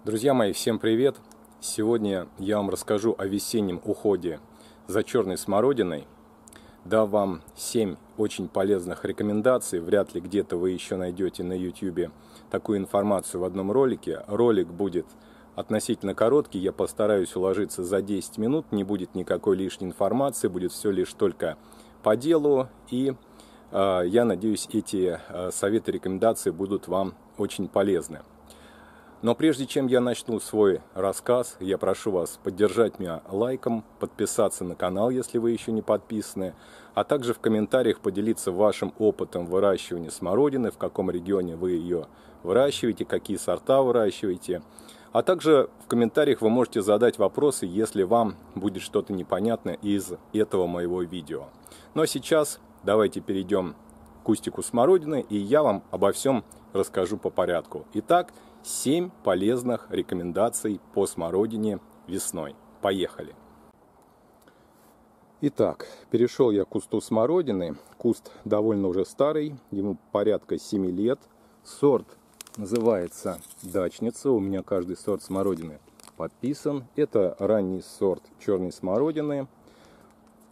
Друзья мои, всем привет! Сегодня я вам расскажу о весеннем уходе за черной смородиной. Дам вам 7 очень полезных рекомендаций. Вряд ли где-то вы еще найдете на YouTube такую информацию в одном ролике. Ролик будет относительно короткий, я постараюсь уложиться за 10 минут, не будет никакой лишней информации, будет все лишь только по делу. И я надеюсь, эти советы, рекомендации будут вам очень полезны. Но прежде чем я начну свой рассказ, я прошу вас поддержать меня лайком, подписаться на канал, если вы еще не подписаны, а также в комментариях поделиться вашим опытом выращивания смородины, в каком регионе вы ее выращиваете, какие сорта выращиваете. А также в комментариях вы можете задать вопросы, если вам будет что-то непонятно из этого моего видео. Ну а сейчас давайте перейдем к кустику смородины, и я вам обо всем расскажу по порядку. Итак, 7 полезных рекомендаций по смородине весной. Поехали! Итак, перешел я к кусту смородины. Куст довольно уже старый, ему порядка 7 лет. Сорт называется дачница. У меня каждый сорт смородины подписан. Это ранний сорт черной смородины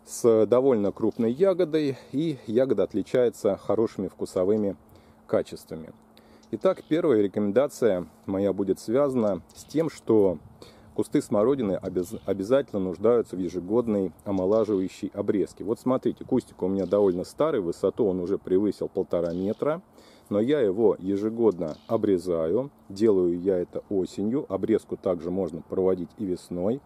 с довольно крупной ягодой. И ягода отличается хорошими вкусовыми качествами. Итак, первая рекомендация моя будет связана с тем, что кусты смородины обязательно нуждаются в ежегодной омолаживающей обрезке. Вот смотрите, кустик у меня довольно старый, высоту он уже превысил 1,5 метра, но я его ежегодно обрезаю. Делаю я это осенью, обрезку также можно проводить и весной,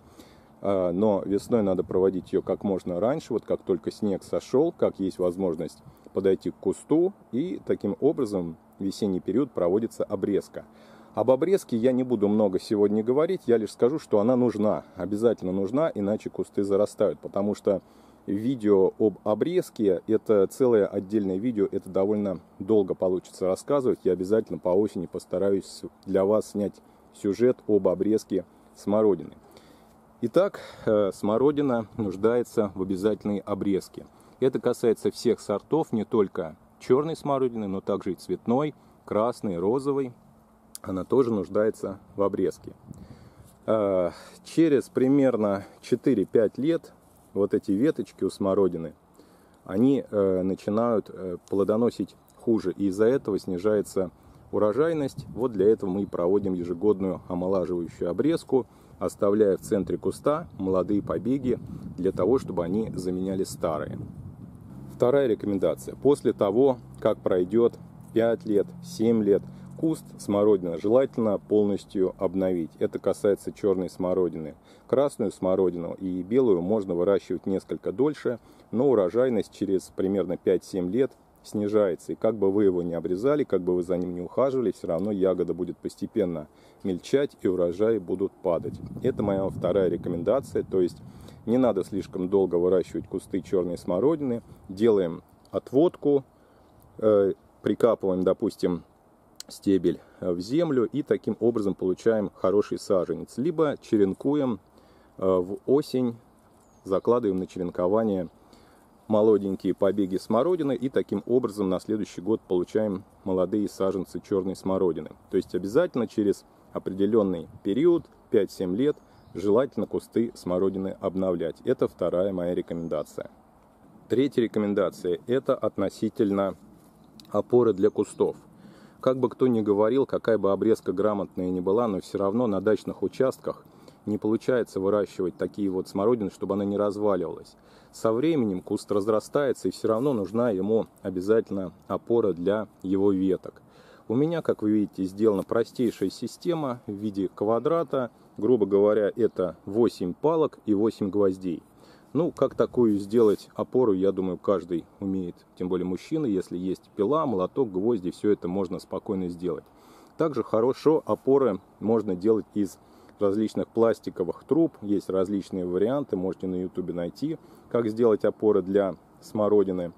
но весной надо проводить ее как можно раньше, вот как только снег сошел, как есть возможность подойти к кусту, и таким образом в весенний период проводится обрезка. Об обрезке я не буду много сегодня говорить, я лишь скажу, что она нужна, обязательно нужна, иначе кусты зарастают, потому что видео об обрезке, это целое отдельное видео, это довольно долго получится рассказывать, я обязательно по осени постараюсь для вас снять сюжет об обрезке смородины. Итак, смородина нуждается в обязательной обрезке. Это касается всех сортов, не только черной смородины, но также и цветной, красной, розовой. Она тоже нуждается в обрезке. Через примерно 4-5 лет вот эти веточки у смородины, они начинают плодоносить хуже, и из-за этого снижается урожайность. Вот для этого мы и проводим ежегодную омолаживающую обрезку, оставляя в центре куста молодые побеги для того, чтобы они заменяли старые. Вторая рекомендация. После того, как пройдет 5 лет, 7 лет, куст смородины желательно полностью обновить. Это касается черной смородины. Красную смородину и белую можно выращивать несколько дольше, но урожайность через примерно 5-7 лет снижается. И как бы вы его не обрезали, как бы вы за ним не ухаживали, все равно ягода будет постепенно мельчать и урожаи будут падать. Это моя вторая рекомендация. То есть не надо слишком долго выращивать кусты черной смородины. Делаем отводку, прикапываем, допустим, стебель в землю и таким образом получаем хороший саженец. Либо черенкуем в осень, закладываем на черенкование молоденькие побеги смородины и таким образом на следующий год получаем молодые саженцы черной смородины. То есть обязательно через определенный период, 5-7 лет, желательно кусты смородины обновлять. Это вторая моя рекомендация. Третья рекомендация – это относительно опоры для кустов. Как бы кто ни говорил, какая бы обрезка грамотная ни была, но все равно на дачных участках не получается выращивать такие вот смородины, чтобы она не разваливалась. Со временем куст разрастается, и все равно нужна ему обязательно опора для его веток. У меня, как вы видите, сделана простейшая система в виде квадрата. Грубо говоря, это 8 палок и 8 гвоздей. Ну, как такую сделать опору, я думаю, каждый умеет, тем более мужчина. Если есть пила, молоток, гвозди, все это можно спокойно сделать. Также хорошо опоры можно делать из различных пластиковых труб. Есть различные варианты, можете на YouTube найти, как сделать опоры для смородины.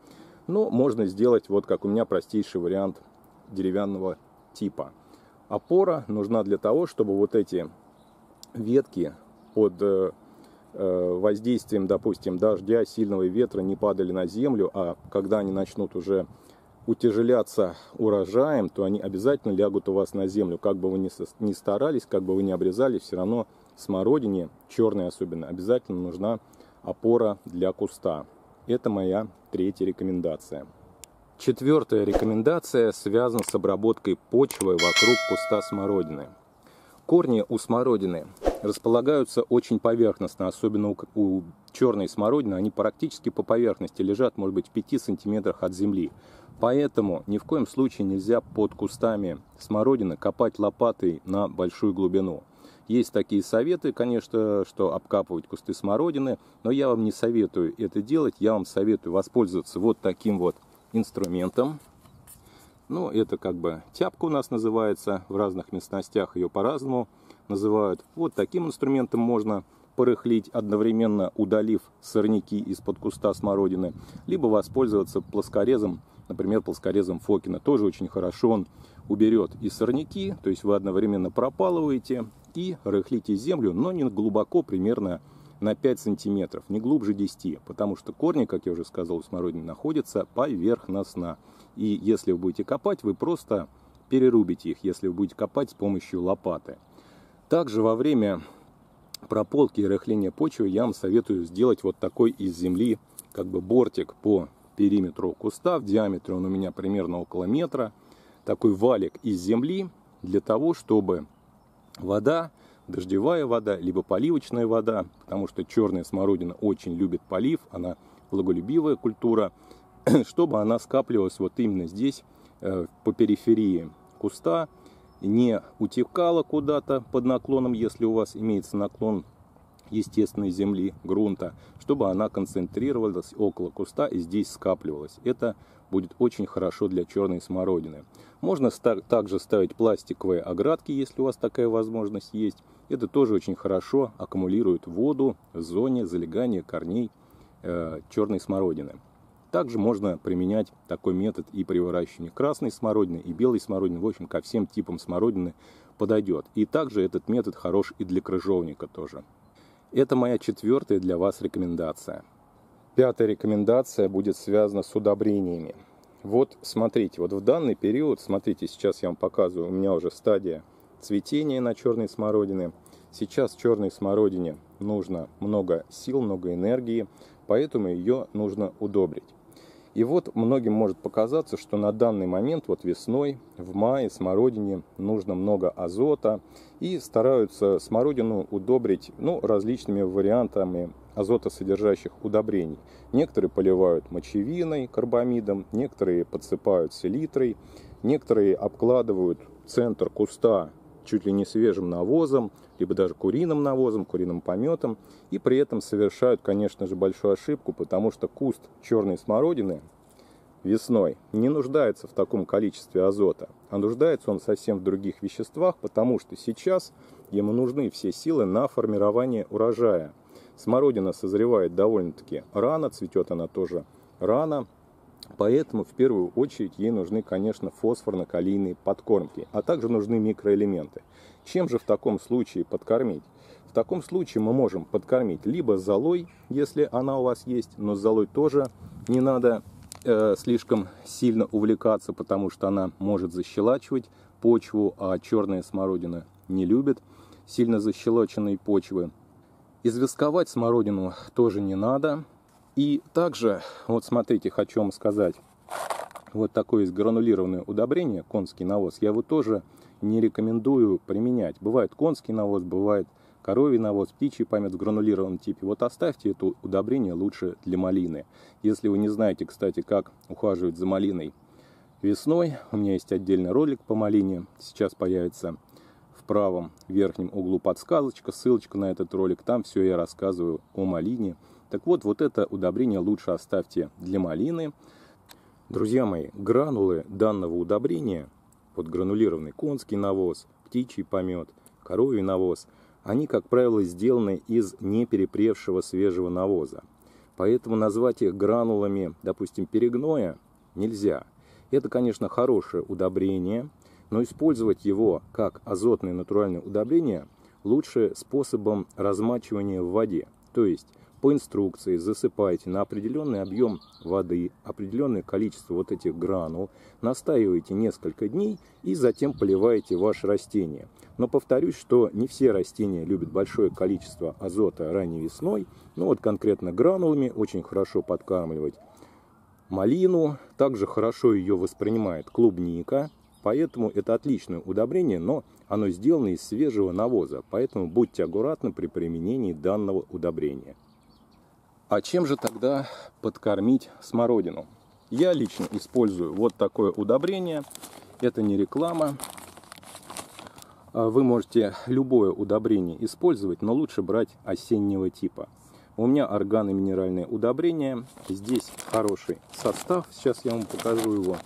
Но можно сделать, вот как у меня, простейший вариант деревянного типа. Опора нужна для того, чтобы вот эти ветки под воздействием, допустим, дождя, сильного ветра не падали на землю, а когда они начнут уже утяжеляться урожаем, то они обязательно лягут у вас на землю. Как бы вы ни старались, как бы вы ни обрезали, все равно смородине, черной особенно, обязательно нужна опора для куста. Это моя третья рекомендация. Четвертая рекомендация связана с обработкой почвы вокруг куста смородины. Корни у смородины располагаются очень поверхностно, особенно у черной смородины, они практически по поверхности лежат, может быть, в 5 сантиметрах от земли. Поэтому ни в коем случае нельзя под кустами смородины копать лопатой на большую глубину. Есть такие советы, конечно, что обкапывать кусты смородины, но я вам не советую это делать, я вам советую воспользоваться вот таким вот инструментом. Ну, это как бы тяпка у нас называется, в разных местностях ее по-разному называют. Вот таким инструментом можно порыхлить, одновременно удалив сорняки из-под куста смородины, либо воспользоваться плоскорезом, например, плоскорезом Фокина. Тоже очень хорошо он уберет и сорняки, то есть вы одновременно пропалываете и рыхлите землю, но не глубоко, примерно на 5 сантиметров, не глубже 10, потому что корни, как я уже сказал, у смородины находятся поверхностно. И если вы будете копать, вы просто перерубите их, если вы будете копать с помощью лопаты. Также во время прополки и рыхления почвы я вам советую сделать вот такой из земли как бы бортик по периметру куста. В диаметре он у меня примерно около метра. Такой валик из земли для того, чтобы вода, дождевая вода, либо поливочная вода, потому что черная смородина очень любит полив, она влаголюбивая культура, чтобы она скапливалась вот именно здесь, по периферии куста, не утекала куда-то под наклоном, если у вас имеется наклон естественной земли, грунта, чтобы она концентрировалась около куста и здесь скапливалась. Это будет очень хорошо для черной смородины. Можно также ставить пластиковые оградки, если у вас такая возможность есть. Это тоже очень хорошо аккумулирует воду в зоне залегания корней черной смородины. Также можно применять такой метод и при выращивании красной смородины и белой смородины. В общем, ко всем типам смородины подойдет. И также этот метод хорош и для крыжовника тоже. Это моя четвертая для вас рекомендация. Пятая рекомендация будет связана с удобрениями. Вот смотрите, вот в данный период, смотрите, сейчас я вам показываю, у меня уже стадия цветения на черной смородине. Сейчас черной смородине нужно много сил, много энергии, поэтому ее нужно удобрить. И вот многим может показаться, что на данный момент, вот весной, в мае смородине нужно много азота, и стараются смородину удобрить различными вариантами азотосодержащих удобрений. Некоторые поливают мочевиной, карбамидом, некоторые подсыпают селитрой, некоторые обкладывают центр куста чуть ли не свежим навозом, либо даже куриным навозом, куриным пометом, и при этом совершают, конечно же, большую ошибку, потому что куст черной смородины весной не нуждается в таком количестве азота, а нуждается он совсем в других веществах, потому что сейчас ему нужны все силы на формирование урожая. Смородина созревает довольно-таки рано, цветет она тоже рано, поэтому в первую очередь ей нужны, конечно, фосфорно-калийные подкормки, а также нужны микроэлементы. Чем же в таком случае подкормить? В таком случае мы можем подкормить либо золой, если она у вас есть, но с золой тоже не надо слишком сильно увлекаться, потому что она может защелачивать почву, а черная смородина не любит сильно защелоченные почвы. Известковать смородину тоже не надо. И также, вот смотрите, хочу вам сказать, вот такое есть гранулированное удобрение, конский навоз, я его тоже не рекомендую применять. Бывает конский навоз, бывает коровий навоз, птичий помет в гранулированном типе. Вот оставьте это удобрение лучше для малины. Если вы не знаете, кстати, как ухаживать за малиной весной, у меня есть отдельный ролик по малине, сейчас появится в правом верхнем углу подсказочка, ссылочка на этот ролик, там все я рассказываю о малине. Так вот, вот это удобрение лучше оставьте для малины. Друзья мои, гранулы данного удобрения, вот гранулированный конский навоз, птичий помет, коровий навоз, они, как правило, сделаны из неперепревшего свежего навоза. Поэтому назвать их гранулами, допустим, перегноя нельзя. Это, конечно, хорошее удобрение, но использовать его как азотное натуральное удобрение лучше способом размачивания в воде. То есть по инструкции засыпаете на определенный объем воды, определенное количество вот этих гранул, настаиваете несколько дней и затем поливаете ваше растение. Но повторюсь, что не все растения любят большое количество азота ранней весной. Ну вот конкретно гранулами очень хорошо подкармливать малину, также хорошо ее воспринимает клубника. Поэтому это отличное удобрение, но оно сделано из свежего навоза. Поэтому будьте аккуратны при применении данного удобрения. А чем же тогда подкормить смородину? Я лично использую вот такое удобрение. Это не реклама. Вы можете любое удобрение использовать, но лучше брать осеннего типа. У меня органно-минеральное удобрение. Здесь хороший состав. Сейчас я вам покажу его.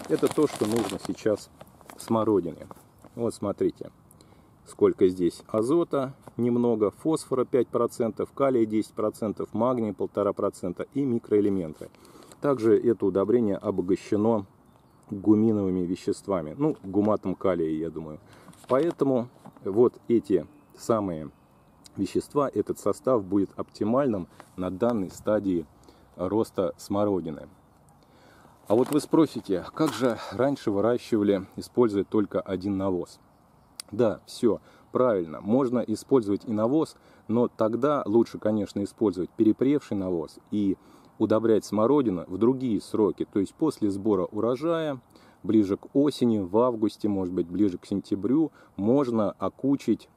Это то, что нужно сейчас смородине. Вот смотрите, сколько здесь азота, немного, фосфора 5%, калия 10%, магния 1,5% и микроэлементы. Также это удобрение обогащено гуминовыми веществами, ну, гуматом калия, я думаю. Поэтому вот эти самые вещества, этот состав будет оптимальным на данной стадии роста смородины. А вот вы спросите, как же раньше выращивали, используя только один навоз? Да, все правильно, можно использовать и навоз, но тогда лучше, конечно, использовать перепревший навоз и удобрять смородину в другие сроки, то есть после сбора урожая, ближе к осени, в августе, может быть, ближе к сентябрю, можно окучить,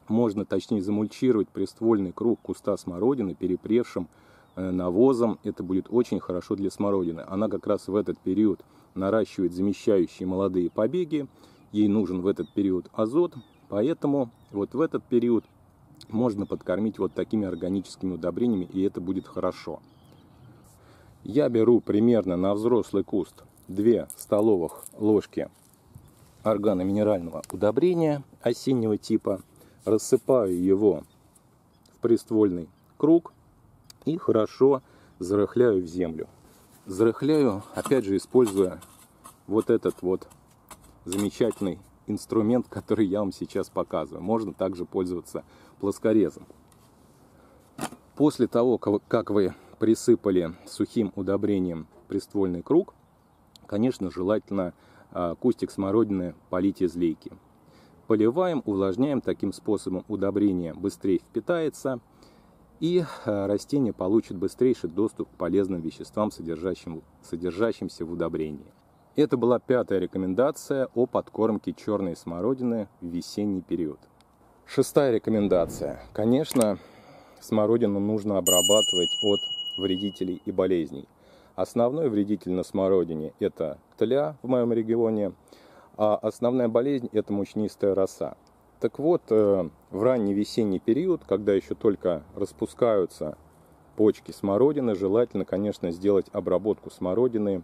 можно, точнее, замульчировать приствольный круг куста смородины перепревшим навозом. Это будет очень хорошо для смородины. Она как раз в этот период наращивает замещающие молодые побеги. Ей нужен в этот период азот. Поэтому вот в этот период можно подкормить вот такими органическими удобрениями, и это будет хорошо. Я беру примерно на взрослый куст 2 столовых ложки органно-минерального удобрения осеннего типа. Рассыпаю его в приствольный круг и хорошо зарыхляю в землю. Зарыхляю, опять же, используя вот этот вот замечательный инструмент, который я вам сейчас показываю. Можно также пользоваться плоскорезом. После того, как вы присыпали сухим удобрением приствольный круг, конечно, желательно кустик смородины полить из лейки. Поливаем, увлажняем, таким способом удобрение быстрее впитается, и растение получит быстрейший доступ к полезным веществам, содержащимся в удобрении. Это была 5-я рекомендация о подкормке черной смородины в весенний период. 6-я рекомендация. Конечно, смородину нужно обрабатывать от вредителей и болезней. Основной вредитель на смородине – это тля в моем регионе, а основная болезнь – это мучнистая роса. Так вот, в ранний весенний период, когда еще только распускаются почки смородины, желательно, конечно, сделать обработку смородины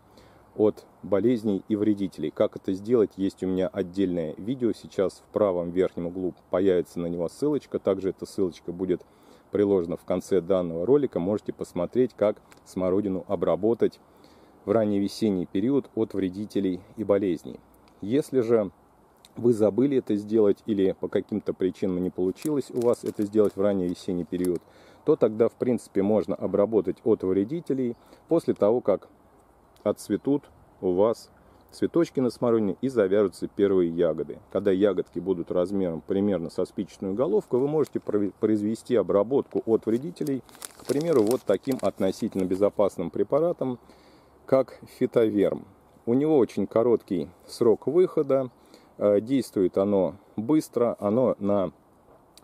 от болезней и вредителей. Как это сделать, есть у меня отдельное видео. Сейчас в правом верхнем углу появится на него ссылочка. Также эта ссылочка будет приложена в конце данного ролика. Можете посмотреть, как смородину обработать в ранний весенний период от вредителей и болезней. Если же вы забыли это сделать или по каким-то причинам не получилось у вас это сделать в ранний весенний период, то тогда, в принципе, можно обработать от вредителей после того, как отцветут у вас цветочки на смородине и завяжутся первые ягоды. Когда ягодки будут размером примерно со спичечную головку, вы можете произвести обработку от вредителей, к примеру, вот таким относительно безопасным препаратом, как фитоверм. У него очень короткий срок выхода, действует оно быстро, оно на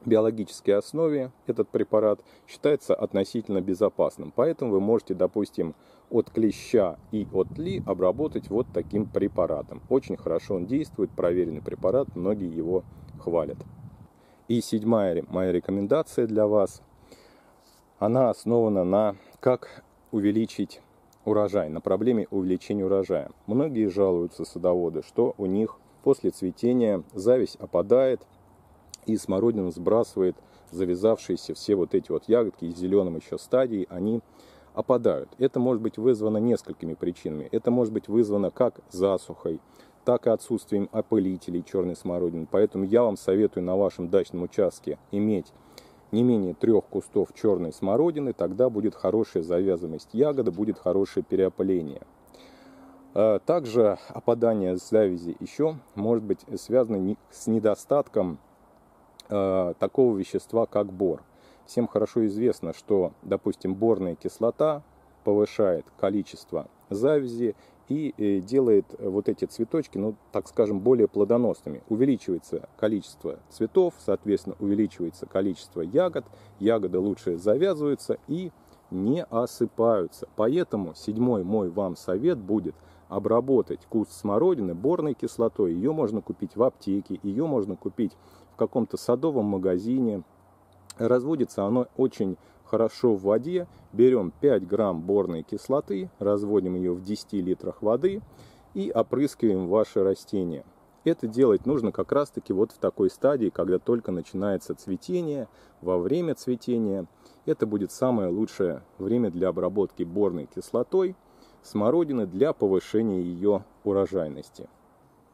биологической основе, этот препарат считается относительно безопасным. Поэтому вы можете, допустим, от клеща и от тли обработать вот таким препаратом. Очень хорошо он действует, проверенный препарат, многие его хвалят. И 7-я моя рекомендация для вас, она основана на как увеличить урожай, на проблеме увеличения урожая. Многие жалуются, садоводы, что у них после цветения зависть опадает, и смородина сбрасывает завязавшиеся все вот эти вот ягодки из зеленом еще стадии, они опадают. Это может быть вызвано несколькими причинами. Это может быть вызвано как засухой, так и отсутствием опылителей черной смородины. Поэтому я вам советую на вашем дачном участке иметь не менее 3 кустов черной смородины, тогда будет хорошая завязанность ягоды, будет хорошее переопыление. Также опадание завязи еще может быть связано с недостатком такого вещества, как бор. Всем хорошо известно, что, допустим, борная кислота повышает количество завязи и делает вот эти цветочки, ну, так скажем, более плодоносными. Увеличивается количество цветов, соответственно, увеличивается количество ягод, ягоды лучше завязываются и не осыпаются. Поэтому 7-й мой вам совет будет обработать куст смородины борной кислотой. Ее можно купить в аптеке, ее можно купить в каком-то садовом магазине. Разводится оно очень хорошо в воде. Берем 5 грамм борной кислоты, разводим ее в 10 литрах воды и опрыскиваем ваши растения. Это делать нужно как раз таки вот в такой стадии, когда только начинается цветение, во время цветения. Это будет самое лучшее время для обработки борной кислотой смородины для повышения ее урожайности.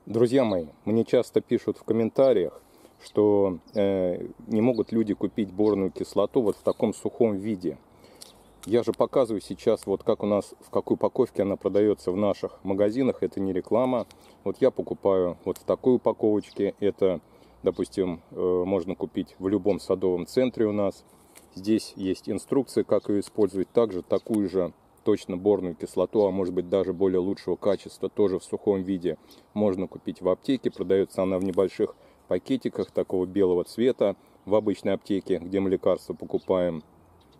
Друзья мои, мне часто пишут в комментариях, что не могут люди купить борную кислоту вот в таком сухом виде. Я же показываю сейчас, вот как у нас, в какой упаковке она продается в наших магазинах. Это не реклама. Вот я покупаю вот в такой упаковочке. Это, допустим, можно купить в любом садовом центре у нас. Здесь есть инструкция, как ее использовать. Также такую же точно борную кислоту, а может быть даже более лучшего качества, тоже в сухом виде, можно купить в аптеке. Продается она в небольших пакетиках такого белого цвета в обычной аптеке, где мы лекарства покупаем.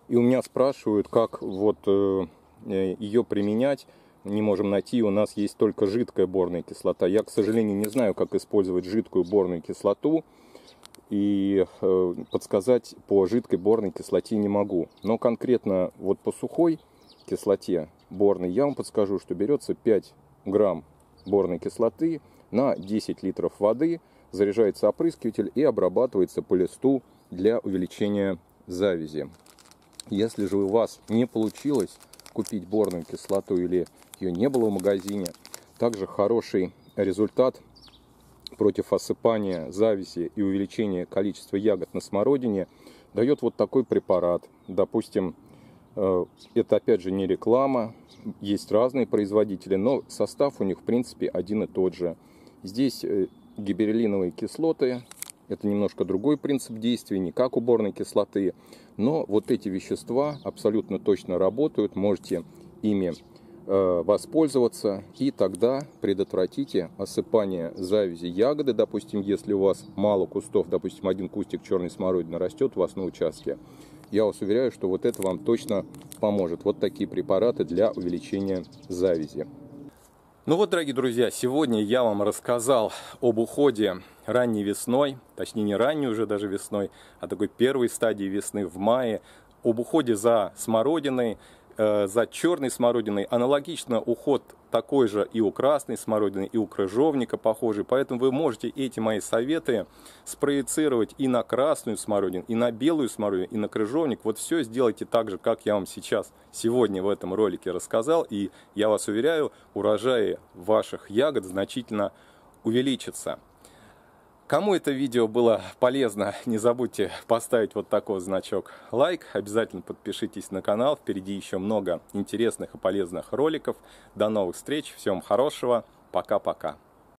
И у меня спрашивают, как вот ее применять. Не можем найти, у нас есть только жидкая борная кислота. Я, к сожалению, не знаю, как использовать жидкую борную кислоту. И подсказать по жидкой борной кислоте не могу. Но конкретно вот по сухой кислоте борной я вам подскажу, что берется 5 грамм борной кислоты на 10 литров воды. Заряжается опрыскиватель и обрабатывается по листу для увеличения завязи. Если же у вас не получилось купить борную кислоту или ее не было в магазине, также хороший результат против осыпания завязи и увеличения количества ягод на смородине дает вот такой препарат. Допустим, это опять же не реклама, есть разные производители, но состав у них в принципе один и тот же. Здесь гибереллиновые кислоты, это немножко другой принцип действия, не как у борной кислоты, но вот эти вещества абсолютно точно работают, можете ими воспользоваться, и тогда предотвратите осыпание завязи ягоды. Допустим, если у вас мало кустов, допустим, один кустик черной смородины растет у вас на участке, я вас уверяю, что вот это вам точно поможет. Вот такие препараты для увеличения завязи. Ну вот, дорогие друзья, сегодня я вам рассказал об уходе ранней весной, точнее не ранней уже даже весной, а такой первой стадии весны в мае, об уходе за смородиной, за черной смородиной. Аналогично уход такой же и у красной смородины, и у крыжовника похожий. Поэтому вы можете эти мои советы спроецировать и на красную смородину, и на белую смородину, и на крыжовник. Вот все сделайте так же, как я вам сейчас сегодня в этом ролике рассказал. И я вас уверяю, урожаи ваших ягод значительно увеличатся. Кому это видео было полезно, не забудьте поставить вот такой значок лайк. Обязательно подпишитесь на канал. Впереди еще много интересных и полезных роликов. До новых встреч. Всем хорошего. Пока-пока.